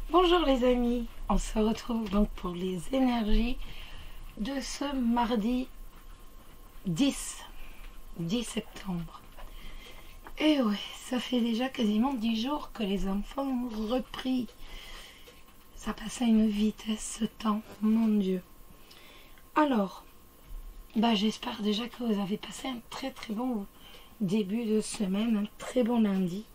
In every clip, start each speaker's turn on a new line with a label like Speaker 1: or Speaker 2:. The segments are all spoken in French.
Speaker 1: Bonjour les amis, on se retrouve donc pour les énergies de ce mardi 10 septembre. Et ouais, ça fait déjà quasiment 10 jours que les enfants ont repris. Ça passe à une vitesse ce temps, mon Dieu. Alors, j'espère déjà que vous avez passé un très bon début de semaine, un très bon lundi.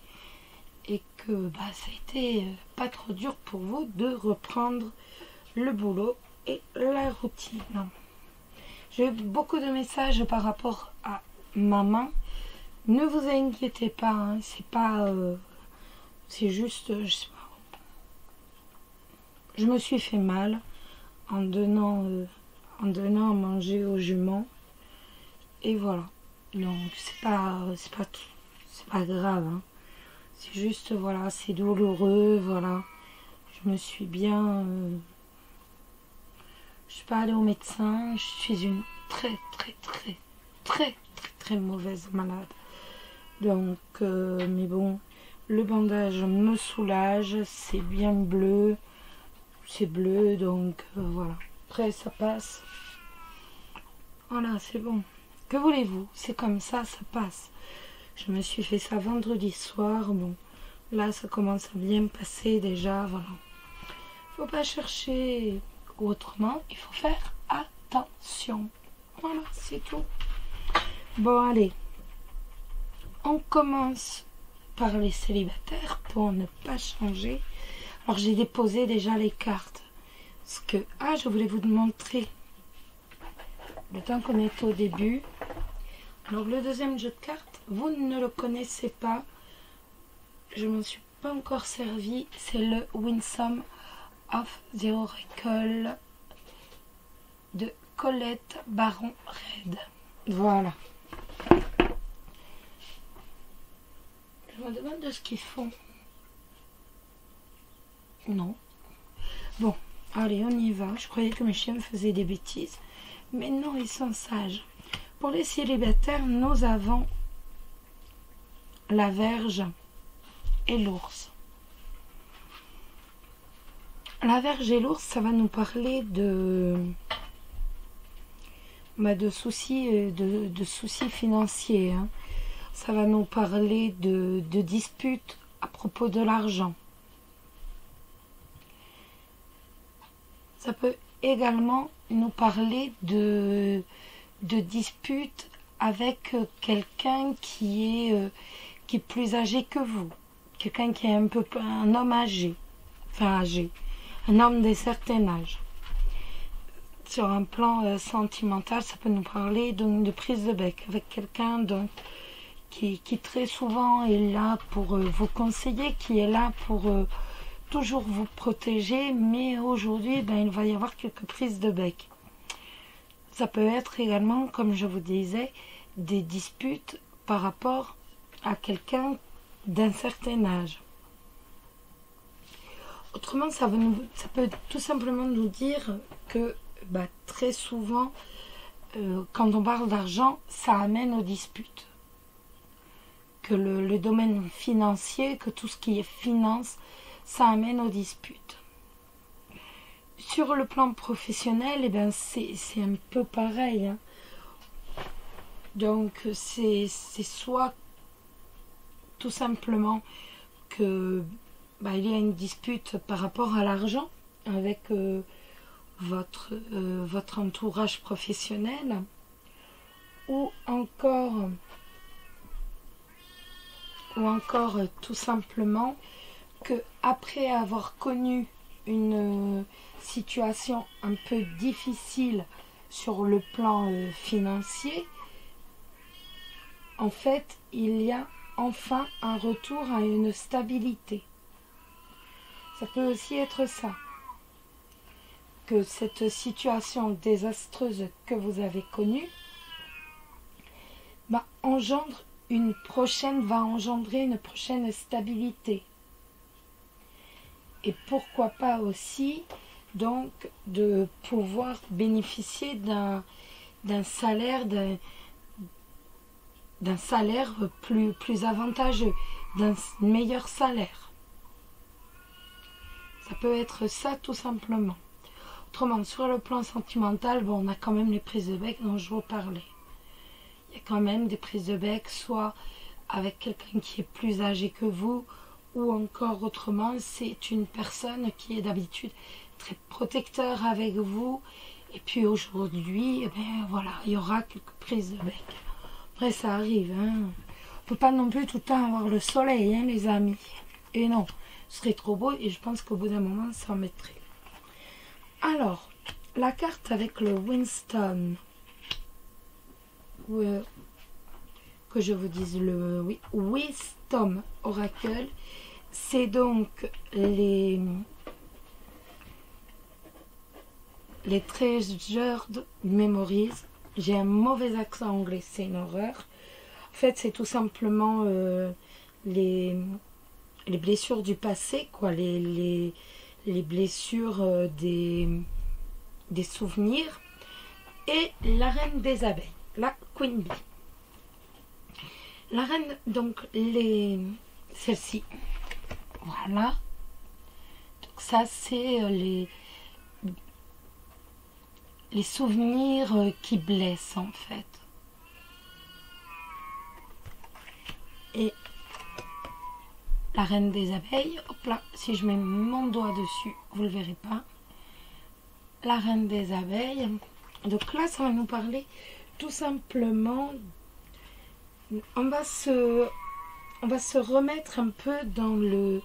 Speaker 1: Et que ça a été pas trop dur pour vous de reprendre le boulot et la routine. J'ai eu beaucoup de messages par rapport à maman. Ne vous inquiétez pas, hein, c'est pas... c'est juste... je sais pas. Je me suis fait mal en donnant à manger aux juments. Et voilà. Donc c'est pas grave, hein. C'est juste, voilà, c'est douloureux, voilà. Je me suis bien... je suis pas allée au médecin. Je suis une très mauvaise malade. Donc, mais bon, le bandage me soulage. C'est bien bleu. C'est bleu, donc voilà. Après, ça passe. Voilà, c'est bon. Que voulez-vous? C'est comme ça passe. Je me suis fait ça vendredi soir. Bon, là, ça commence à bien passer déjà. Voilà. Faut pas chercher autrement. Il faut faire attention. Voilà, c'est tout. Bon, allez. On commence par les célibataires pour ne pas changer. Alors, j'ai déposé déjà les cartes. Parce que, je voulais vous montrer. Le temps qu'on est au début. Alors, le deuxième jeu de cartes, vous ne le connaissez pas. Je ne m'en suis pas encore servi. C'est le Winsome of the Oracle de Colette Baron-Red. Voilà. Je me demande de ce qu'ils font. Non. Bon, allez, on y va. Je croyais que mes chiens me faisaient des bêtises. Mais non, ils sont sages. Pour les célibataires, nous avons la Vierge et l'ours. La Vierge et l'ours, ça va nous parler de soucis, de soucis financiers. Hein. Ça va nous parler de disputes à propos de l'argent. Ça peut également nous parler de disputes avec quelqu'un qui est plus âgé que vous. Quelqu'un qui est un homme âgé. Enfin âgé. Un homme d'un certain âge. Sur un plan sentimental, ça peut nous parler donc de prise de bec avec quelqu'un donc qui très souvent est là pour vous conseiller, qui est là pour toujours vous protéger, mais aujourd'hui, il va y avoir quelques prises de bec. Ça peut être également, comme je vous disais, des disputes par rapport à quelqu'un d'un certain âge. Autrement, ça peut tout simplement nous dire que très souvent, quand on parle d'argent, ça amène aux disputes. Que le domaine financier, que tout ce qui est finance, ça amène aux disputes. Sur le plan professionnel, c'est un peu pareil. Hein. Donc, c'est soit tout simplement que il y a une dispute par rapport à l'argent avec votre entourage professionnel, ou encore tout simplement que après avoir connu une situation un peu difficile sur le plan financier, en fait, il y a enfin un retour à une stabilité. Ça peut aussi être ça. Que cette situation désastreuse que vous avez connue va engendrer une prochaine stabilité. Et pourquoi pas aussi donc de pouvoir bénéficier d'un salaire plus avantageux, d'un meilleur salaire. Ça peut être ça tout simplement. Autrement, sur le plan sentimental, bon, on a quand même les prises de bec dont je vous parlais. Il y a quand même des prises de bec, soit avec quelqu'un qui est plus âgé que vous, ou encore autrement, c'est une personne qui est d'habitude très protecteur avec vous. Et puis aujourd'hui, eh bien, voilà, il y aura quelques prises de bec. Après, ça arrive, hein. On peut pas non plus tout le temps avoir le soleil, hein, les amis. Et non, ce serait trop beau et je pense qu'au bout d'un moment, ça en mettrait. Alors, la carte avec le Winston, que je vous dise le Wisdom Oracle, c'est donc les Treasured Memories. J'ai un mauvais accent anglais, c'est une horreur. En fait, c'est tout simplement les blessures du passé, quoi, les blessures des souvenirs. Et la reine des abeilles, la Queen Bee. La reine, donc, celle-ci. Voilà. Donc ça, c'est les souvenirs qui blessent, en fait. Et la reine des abeilles, hop là, si je mets mon doigt dessus, vous ne le verrez pas. La reine des abeilles. Donc là, ça va nous parler tout simplement. On va se remettre un peu dans le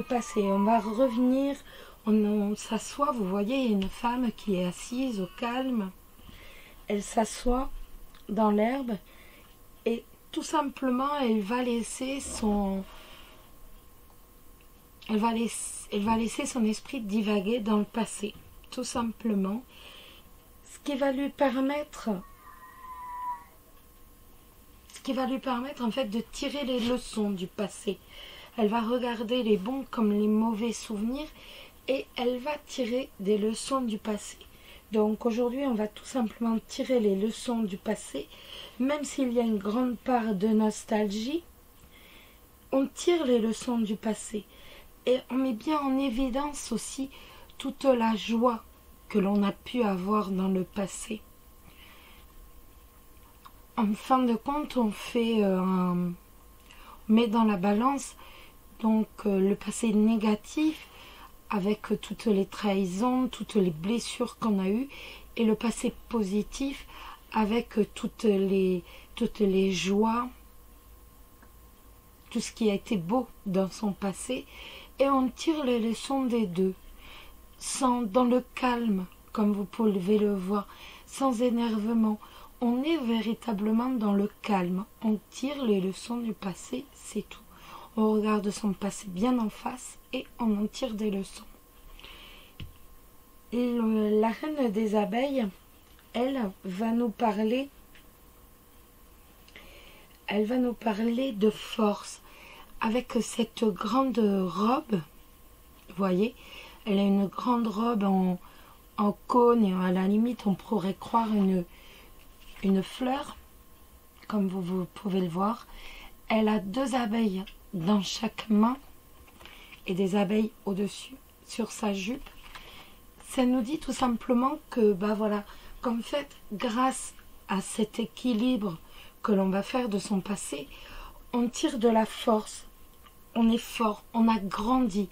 Speaker 1: passé. On va revenir, on s'assoit, vous voyez, il y a une femme qui est assise au calme. Elle s'assoit dans l'herbe et tout simplement, elle va laisser son esprit divaguer dans le passé, tout simplement. Ce qui va lui permettre en fait de tirer les leçons du passé. Elle va regarder les bons comme les mauvais souvenirs et elle va tirer des leçons du passé. Donc aujourd'hui, on va tout simplement tirer les leçons du passé, même s'il y a une grande part de nostalgie. On tire les leçons du passé et on met bien en évidence aussi toute la joie que l'on a pu avoir dans le passé. En fin de compte, on met dans la balance donc le passé négatif avec toutes les trahisons, toutes les blessures qu'on a eues, et le passé positif avec toutes les joies, tout ce qui a été beau dans son passé, et on tire les leçons des deux, dans le calme, comme vous pouvez le voir, sans énervement. On est véritablement dans le calme. On tire les leçons du passé, c'est tout. On regarde son passé bien en face et on en tire des leçons. Et la reine des abeilles, elle va nous parler de force. Avec cette grande robe, vous voyez, elle a une grande robe en cône et à la limite on pourrait croire une fleur, comme vous pouvez le voir. Elle a 2 abeilles dans chaque main et des abeilles au-dessus sur sa jupe. Ça nous dit tout simplement que, voilà, qu'en fait, grâce à cet équilibre que l'on va faire de son passé, on tire de la force, on est fort, on a grandi,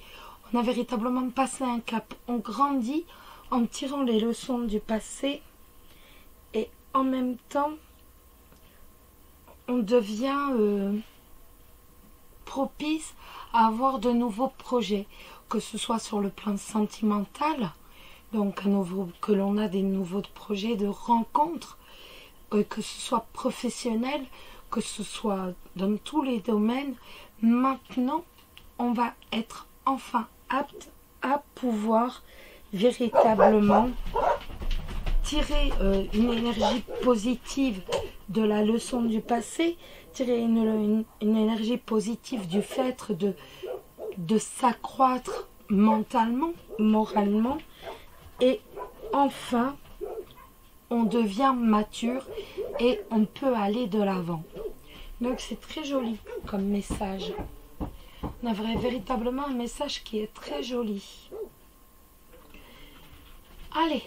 Speaker 1: on a véritablement passé un cap, on grandit en tirant les leçons du passé. Et en même temps, on devient propice à avoir de nouveaux projets, que ce soit sur le plan sentimental, donc que l'on a des nouveaux projets de rencontres, que ce soit professionnel, que ce soit dans tous les domaines. Maintenant, on va être enfin apte à pouvoir véritablement tirer une énergie positive de la leçon du passé, tirer une énergie positive du fait de s'accroître mentalement, moralement, et enfin, on devient mature et on peut aller de l'avant. Donc c'est très joli comme message. On a véritablement un message qui est très joli. Allez,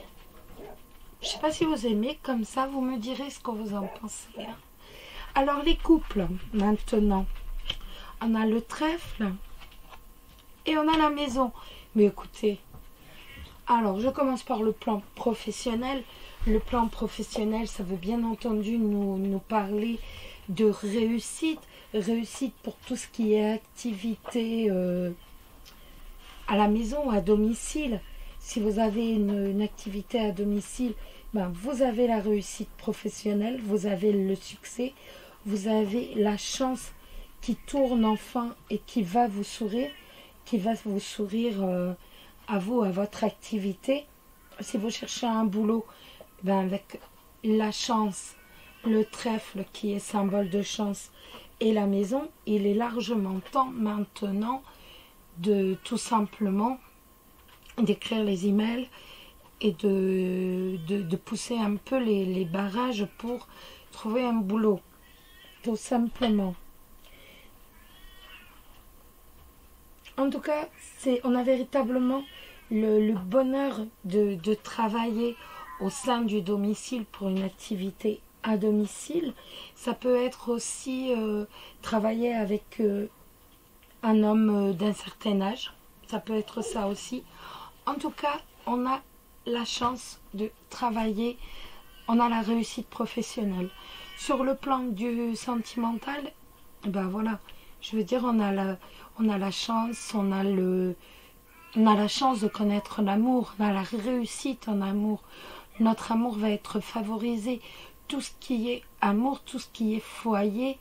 Speaker 1: je sais pas si vous aimez, comme ça vous me direz ce que vous en pensez. Hein. Alors les couples, maintenant, on a le trèfle et on a la maison. Mais écoutez, alors je commence par le plan professionnel. Le plan professionnel, ça veut bien entendu nous parler de réussite. Réussite pour tout ce qui est activité à la maison, à domicile. Si vous avez une activité à domicile, ben, vous avez la réussite professionnelle, vous avez le succès, vous avez la chance qui tourne enfin et qui va vous sourire à vous, à votre activité. Si vous cherchez un boulot, ben avec la chance, le trèfle qui est symbole de chance et la maison, il est largement temps maintenant de tout simplement d'écrire les emails et de pousser un peu les barrages pour trouver un boulot, tout simplement. En tout cas, on a véritablement le bonheur de travailler au sein du domicile pour une activité à domicile. Ça peut être aussi travailler avec un homme d'un certain âge. Ça peut être ça aussi. En tout cas, on a la chance de travailler, on a la réussite professionnelle. Sur le plan du sentimental, ben voilà, je veux dire, on a la chance, on a la chance de connaître l'amour, on a la réussite en amour. Notre amour va être favorisé. Tout ce qui est amour, tout ce qui est foyer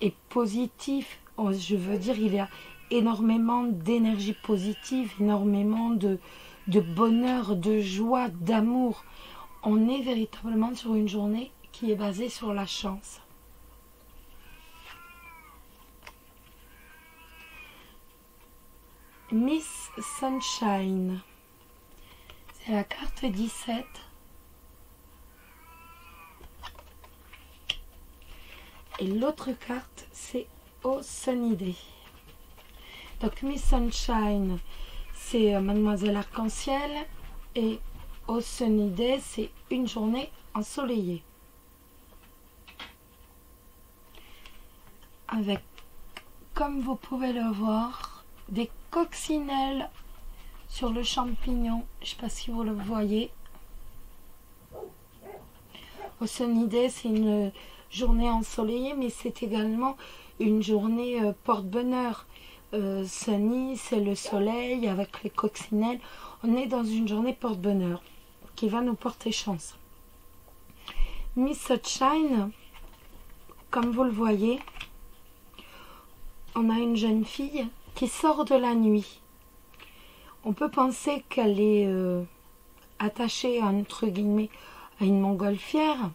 Speaker 1: est positif. Je veux dire, il y a énormément d'énergie positive, énormément de bonheur, de joie, d'amour. On est véritablement sur une journée qui est basée sur la chance. Miss Sunshine, c'est la carte 17. Et l'autre carte, c'est Au Sunny Day. Donc Miss Sunshine, c'est Mademoiselle Arc-en-Ciel. Et Au Sunny Day, c'est une journée ensoleillée. Avec, comme vous pouvez le voir, des coccinelles sur le champignon. Je ne sais pas si vous le voyez. Au Sunny Day, c'est une journée ensoleillée, mais c'est également une journée porte-bonheur. Sunny, c'est le soleil avec les coccinelles. On est dans une journée porte-bonheur qui va nous porter chance. Miss Sunshine, comme vous le voyez, on a une jeune fille qui sort de la nuit. On peut penser qu'elle est attachée, entre guillemets, à une montgolfière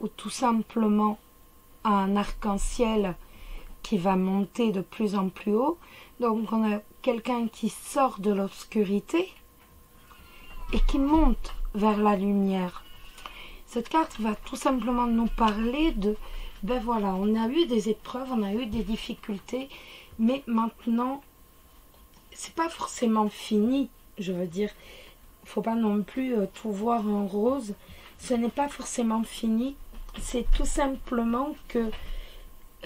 Speaker 1: ou tout simplement à un arc-en-ciel qui va monter de plus en plus haut. Donc on a quelqu'un qui sort de l'obscurité et qui monte vers la lumière. Cette carte va tout simplement nous parler de, ben voilà, on a eu des épreuves, on a eu des difficultés, mais maintenant, c'est pas forcément fini, je veux dire. Il faut pas non plus tout voir en rose. Ce n'est pas forcément fini. C'est tout simplement que,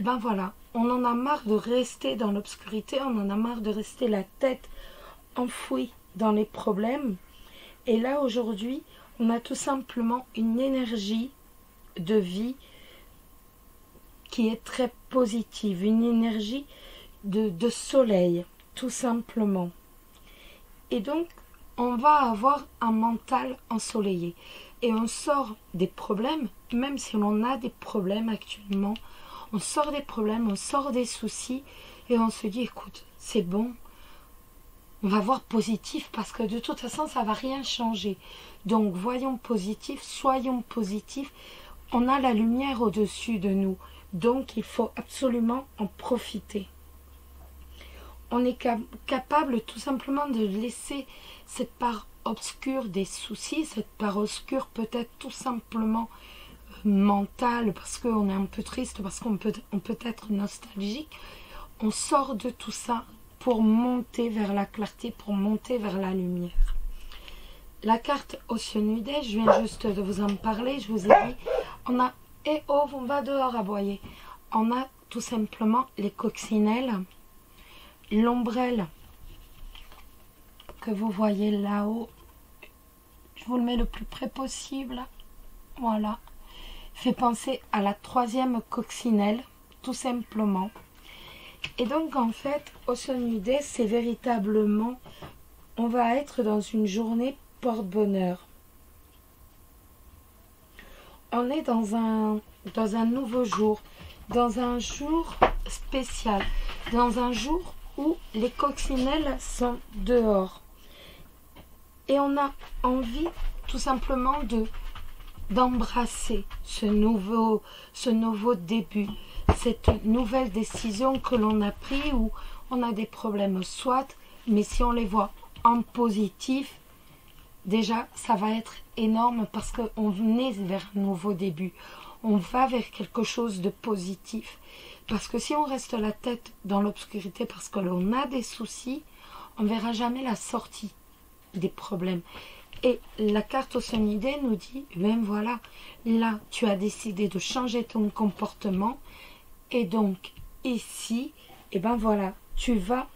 Speaker 1: ben voilà, on en a marre de rester dans l'obscurité, on en a marre de rester la tête enfouie dans les problèmes. Et là, aujourd'hui, on a tout simplement une énergie de vie qui est très positive, une énergie de soleil, tout simplement. Et donc, on va avoir un mental ensoleillé. Et on sort des problèmes, même si l'on a des problèmes actuellement, on sort des problèmes, on sort des soucis, et on se dit, écoute, c'est bon, on va voir positif, parce que de toute façon, ça ne va rien changer. Donc, voyons positif, soyons positifs, on a la lumière au-dessus de nous, donc il faut absolument en profiter. On est capable tout simplement de laisser cette part obscure des soucis, cette part obscure peut-être tout simplement mentale, parce qu'on est un peu triste, parce qu'on peut être nostalgique. On sort de tout ça pour monter vers la clarté, pour monter vers la lumière. la carte Oceanidé, je viens juste de vous en parler, je vous ai dit, on a, et oh, on va dehors aboyer. On a tout simplement les coccinelles, l'ombrelle que vous voyez là-haut. Je vous le mets le plus près possible. Voilà. Fait penser à la 3e coccinelle, tout simplement. Et donc, en fait, Oceanidé, c'est véritablement, on va être dans une journée porte-bonheur. On est dans un nouveau jour, dans un jour spécial, dans un jour où les coccinelles sont dehors. Et on a envie tout simplement d'embrasser ce nouveau début, cette nouvelle décision que l'on a prise où on a des problèmes soit, mais si on les voit en positif, déjà ça va être énorme parce qu'on est vers un nouveau début, on va vers quelque chose de positif. Parce que si on reste la tête dans l'obscurité parce que l'on a des soucis, on ne verra jamais la sortie des problèmes. Et la carte Oceanidé nous dit, ben voilà, là tu as décidé de changer ton comportement et donc ici, et ben voilà, tu vas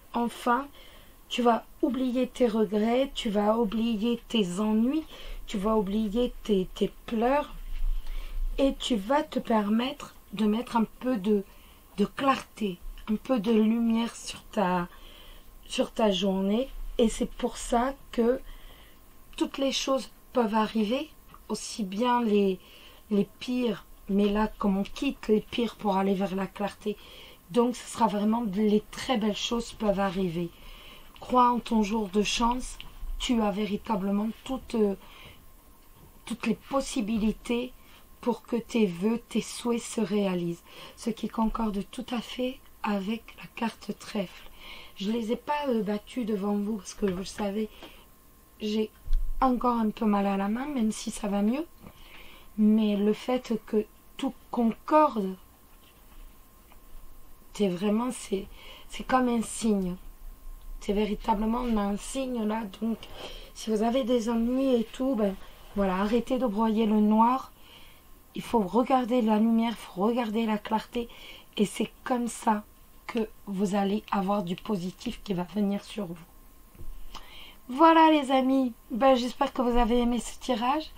Speaker 1: oublier tes regrets, tu vas oublier tes ennuis, tu vas oublier tes pleurs et tu vas te permettre de mettre un peu de clarté, un peu de lumière sur ta journée. Et c'est pour ça que toutes les choses peuvent arriver, aussi bien les pires, mais là comme on quitte les pires pour aller vers la clarté, donc ce sera vraiment les très belles choses peuvent arriver. Crois en ton jour de chance, tu as véritablement toutes les possibilités pour que tes vœux, tes souhaits se réalisent, ce qui concorde tout à fait avec la carte trèfle. Je ne les ai pas battus devant vous parce que vous le savez, j'ai encore un peu mal à la main, même si ça va mieux. Mais le fait que tout concorde, c'est comme un signe. C'est véritablement un signe là. Donc, si vous avez des ennuis et tout, ben voilà, arrêtez de broyer le noir. Il faut regarder la lumière, il faut regarder la clarté. Et c'est comme ça que vous allez avoir du positif qui va venir sur vous. Voilà les amis, ben, j'espère que vous avez aimé ce tirage.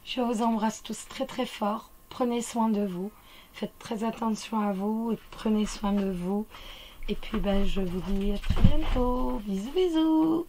Speaker 1: Je vous embrasse tous très très fort. Prenez soin de vous. Faites très attention à vous et prenez soin de vous. Et puis ben, je vous dis à très bientôt. Bisous bisous.